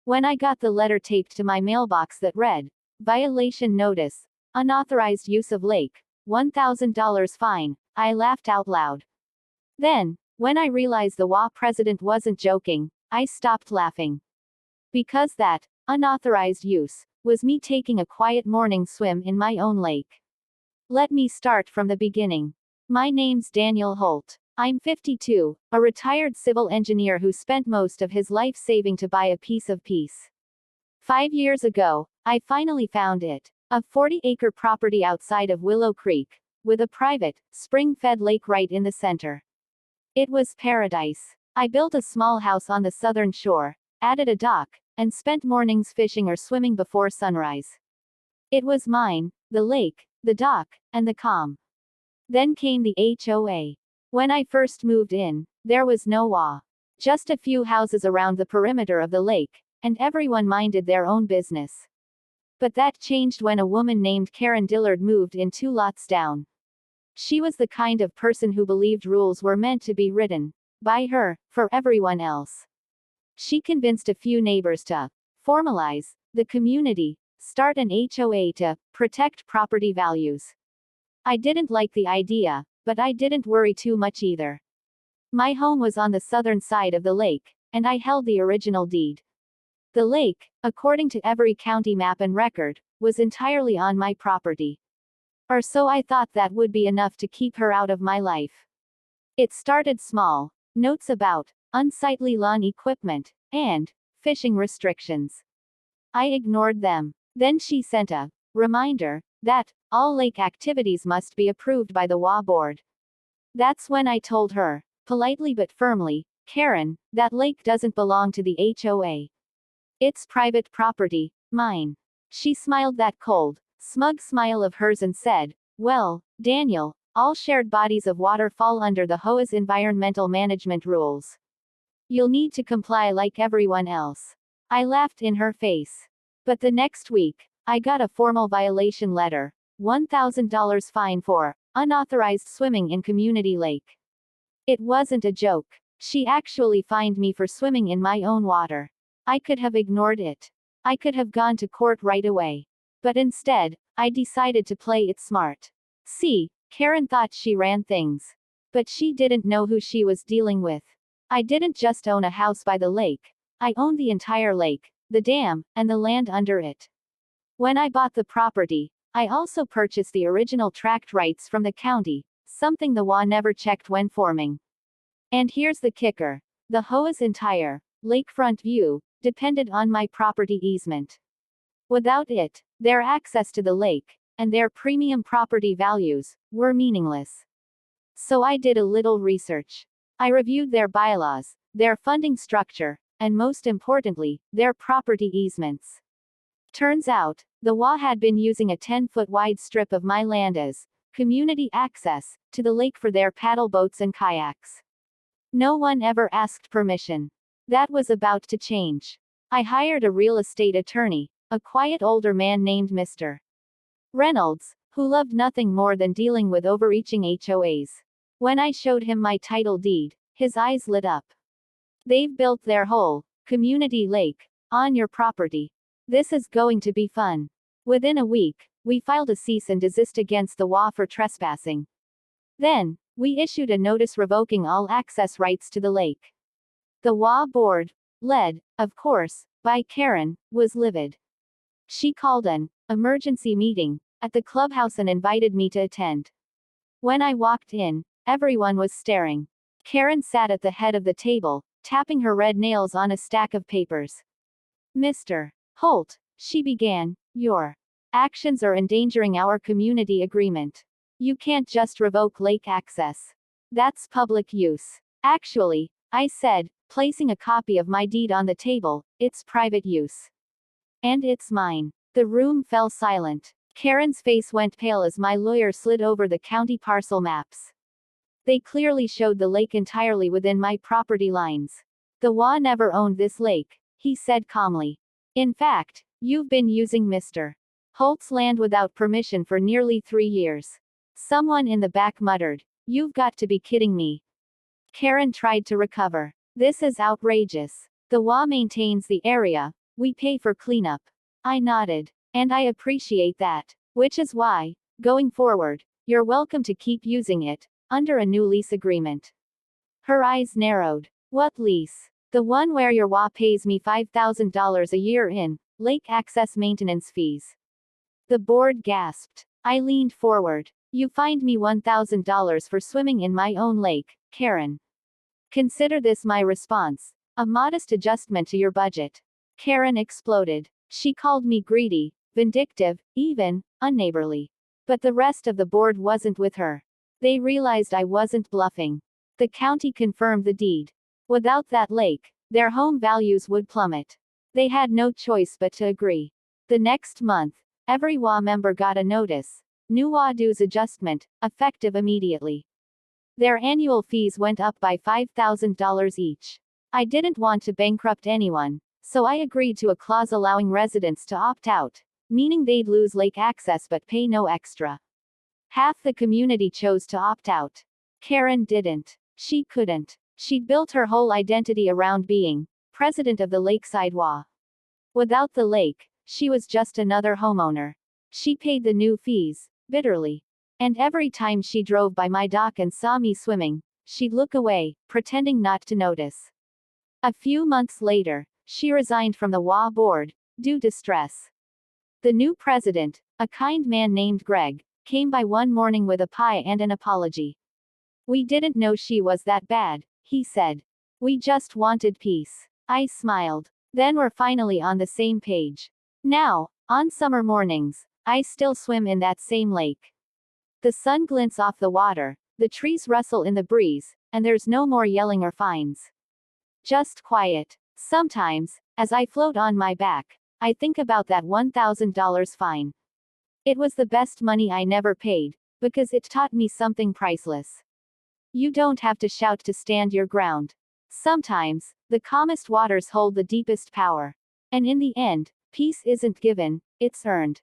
When I got the letter taped to my mailbox that read, "Violation notice. Unauthorized use of lake. $1,000 fine," I laughed out loud. Then, when I realized the HOA president wasn't joking, I stopped laughing. Because that unauthorized use was me taking a quiet morning swim in my own lake. Let me start from the beginning. My name's Daniel Holt. I'm 52, a retired civil engineer who spent most of his life saving to buy a piece of peace. 5 years ago, I finally found it. A 40-acre property outside of Willow Creek, with a private, spring-fed lake right in the center. It was paradise. I built a small house on the southern shore, added a dock, and spent mornings fishing or swimming before sunrise. It was mine, the lake, the dock, and the calm. Then came the HOA. When I first moved in, there was no HOA. Just a few houses around the perimeter of the lake, and everyone minded their own business. But that changed when a woman named Karen Dillard moved in 2 lots down. She was the kind of person who believed rules were meant to be written by her, for everyone else. She convinced a few neighbors to formalize the community, start an HOA to protect property values. I didn't like the idea, but I didn't worry too much either. My home was on the southern side of the lake, and I held the original deed. The lake, according to every county map and record, was entirely on my property. Or so I thought that would be enough to keep her out of my life. It started small. Notes about unsightly lawn equipment and fishing restrictions. I ignored them. Then she sent a reminder that all lake activities must be approved by the HOA board. That's when I told her, politely but firmly, "Karen, that lake doesn't belong to the HOA. It's private property, mine." She smiled that cold, smug smile of hers and said, "Well, Daniel, all shared bodies of water fall under the HOA's environmental management rules. You'll need to comply like everyone else." I laughed in her face. But the next week, I got a formal violation letter, $1,000 fine for unauthorized swimming in community lake. It wasn't a joke. She actually fined me for swimming in my own water. I could have ignored it. I could have gone to court right away. But instead, I decided to play it smart. See, Karen thought she ran things. But she didn't know who she was dealing with. I didn't just own a house by the lake. I owned the entire lake, the dam, and the land under it. When I bought the property, I also purchased the original tract rights from the county, something the HOA never checked when forming. And here's the kicker. The HOA's entire lakefront view depended on my property easement. Without it, their access to the lake, and their premium property values, were meaningless. So I did a little research. I reviewed their bylaws, their funding structure, and most importantly, their property easements. Turns out, the HOA had been using a 10-foot wide strip of my land as community access to the lake for their paddle boats and kayaks. No one ever asked permission. That was about to change. I hired a real estate attorney, a quiet older man named Mr. Reynolds, who loved nothing more than dealing with overreaching HOAs. When I showed him my title deed, his eyes lit up. "They've built their whole community lake on your property. This is going to be fun." Within a week, we filed a cease and desist against the HOA for trespassing. Then, we issued a notice revoking all access rights to the lake. The HOA board, led, of course, by Karen, was livid. She called an emergency meeting at the clubhouse and invited me to attend. When I walked in, everyone was staring. Karen sat at the head of the table, tapping her red nails on a stack of papers. "Mr. Holt," she began, "your actions are endangering our community agreement. You can't just revoke lake access. That's public use." "Actually," I said, placing a copy of my deed on the table, "it's private use. And it's mine." The room fell silent. Karen's face went pale as my lawyer slid over the county parcel maps. They clearly showed the lake entirely within my property lines. "The HOA never owned this lake," he said calmly. "In fact, you've been using Mr. Holt's land without permission for nearly 3 years." Someone in the back muttered, "You've got to be kidding me." Karen tried to recover. "This is outrageous. The HOA maintains the area, We pay for cleanup. I nodded. And I appreciate that. Which is why, going forward, you're welcome to keep using it, under a new lease agreement. Her eyes narrowed. What lease? The one where your HOA pays me $5,000 a year in lake access maintenance fees. The board gasped. I leaned forward. You fined me $1,000 for swimming in my own lake, Karen. Consider this my response. A modest adjustment to your budget. Karen exploded. She called me greedy, vindictive, even unneighborly. But the rest of the board wasn't with her. They realized I wasn't bluffing. The county confirmed the deed. Without that lake, their home values would plummet. They had no choice but to agree. The next month, every HOA member got a notice. New HOA dues adjustment, effective immediately. Their annual fees went up by $5,000 each. I didn't want to bankrupt anyone, so I agreed to a clause allowing residents to opt out, meaning they'd lose lake access but pay no extra. Half the community chose to opt out. Karen didn't. She couldn't. She'd built her whole identity around being president of the Lakeside HOA. Without the lake, she was just another homeowner. She paid the new fees, bitterly. And every time she drove by my dock and saw me swimming, she'd look away, pretending not to notice. A few months later, she resigned from the HOA board, due to stress. The new president, a kind man named Greg, came by one morning with a pie and an apology. We didn't know she was that bad, he said. We just wanted peace. I smiled. Then we're finally on the same page. Now, on summer mornings, I still swim in that same lake. The sun glints off the water, the trees rustle in the breeze, and there's no more yelling or fines. Just quiet. Sometimes, as I float on my back, I think about that $1,000 fine. It was the best money I never paid, because it taught me something priceless. You don't have to shout to stand your ground. Sometimes, the calmest waters hold the deepest power. And in the end, peace isn't given, it's earned.